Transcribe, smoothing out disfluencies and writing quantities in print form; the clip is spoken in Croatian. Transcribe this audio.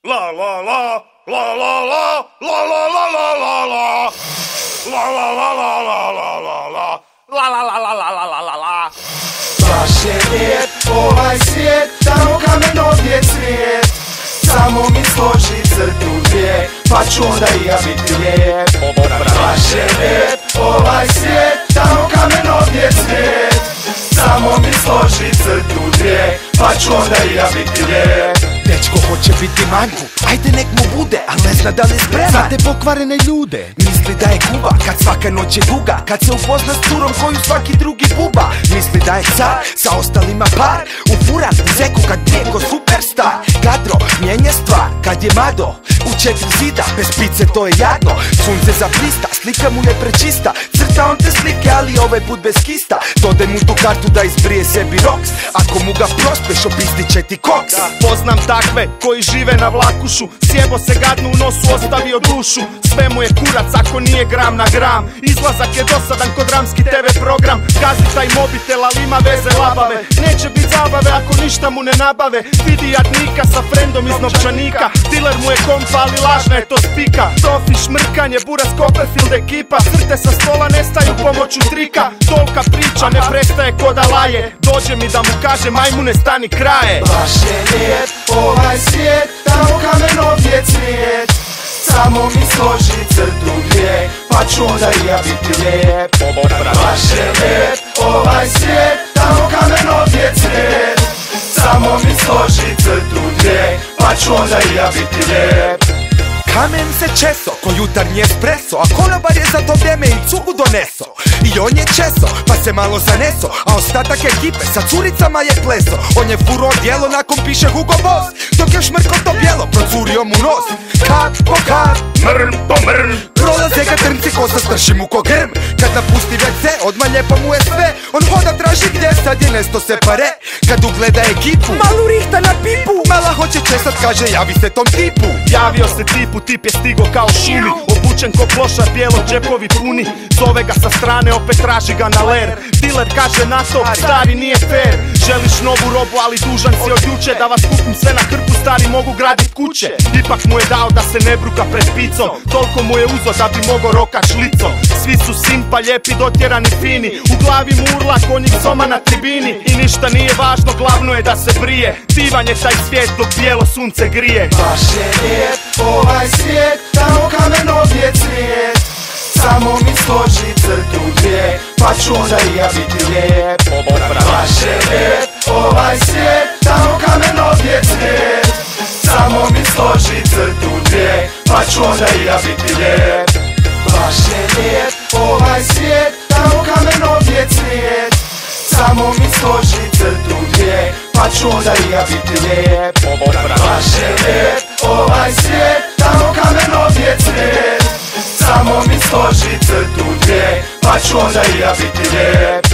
La la la, la la la, la la la la la la. La la la la la la la la. La la la la la la la la la. Baš je lijep ovaj svijet, tamo kamen ovdje cvijet. Samo mi složi crtu dvije, pa ću onda i ja biti lijep. Baš je lijep ovaj svijet, tamo kamen ovdje cvijet. Samo mi složi crtu dvije, pa ću onda i ja biti lijep. Dečko hoće biti mangu, ajde nek mu bude, al ne zna da li spreman za te pokvarene ljude. Misli da je kuba, kad svaka noć je duga, kad se upozna s curom koju svaki drugi buba. Misli da je car, sa ostalima par, u furat zeku kad bijeko superstar. Kadro, mijenja stvar, kad je mado, u 4 zida, bez pice to je jadno. Sunce zablista, slika mu je prečista, crta on te slike, ali ovaj put bez kista. Dodaj mu tu kartu da izbrije sebi roks, ako mu ga prospeš opistit će ti koks. Poznam takve koji žive na vlakušu, sjebo se gadnu u nosu, ostavio dušu. Sve mu je kurac ako nije gram na gram, izlazak je dosadan kod ramski TV program. Gazi taj mobitel ali ima veze labave, neće bit zabave ako ništa mu ne nabave. Vidi jadnika sa frendom iz novčanika, diler mu je kompa ali lažna je to spika. Profi šmrkanje, buras Copperfield ekipa, crte sa stola nestaju pomoću trika. Tolka priča ne prestaje ko da laje, dođe mi da mu kaže majmune stani kraje. Baš je lijep ovaj svijet, tamo kamen ovdje cvijet. Samo mi složi crtu dvije, pa ću onda i ja biti lijep. Baš je lijep ovaj svijet, tamo kamen ovdje cvijet. Samo mi složi crtu dvije, pa ću onda i ja biti lijep. Kamen se česo, ko jutarnji espresso, a konobar je za to vrijeme i cugu doneso. I on je česo, pa se malo zaneso, a ostatak ekipe sa curicama je pleso. On je furo djelo, nakon piše Hugo Boss, dok je šmrko to bijelo, procurio mu nos. Kap po kap, Mrn po mrn, prolaze ga trnci ko sa strši mu ko grm. Kad napusti WC, odmah lijepo mu je sve. On hoda traži gdje, sad je nesto se pare. Kad ugleda ekipu, malu rihta na pipu. Mala hoće česat, kaže javi se tom tipu. javio se tipu, tip je stigo kao šumi. Obučen ko plošar, bijelo džepovi puni. Zove ga sa strane, opet traži ga na ler. Diler kaže na to, stari nije fair. Želiš novu robu, ali dužan si od juče. Da vas kupim sve na hrpu, stari mogu gradit kuće. Ipak mu je dao da se ne bruka pred picom, toliko mu je uzo da bi mogo rokat šlicom. Svi su simpa, lijepi, dotjerani, fini. U glavi mu urla konjik soma na tribini. I ništa nije važno, glavno je da se brije. Divan je taj svijet dok bijelo sunce grije. Baš je lijep ovaj svijet, tamo kamen ovdje cvijet. Samo mi složi crtu dvije, pa ću onda i ja biti lijep. Baš je lijep ovaj svijet, tamo kamen ovdje cvijet. Samo mi složi crtu dvije, pa ću onda i ja biti lijep. Baš je lijep ovaj svijet, tamo kamen ovdje cvijet. Samo mi složi crtu dvije, pa ću onda i ja biti lijep. Baš je lijep ovaj svijet, tamo kamen ovdje cvijet. Samo mi složi crtu dvije, pa ću onda i ja biti lijep.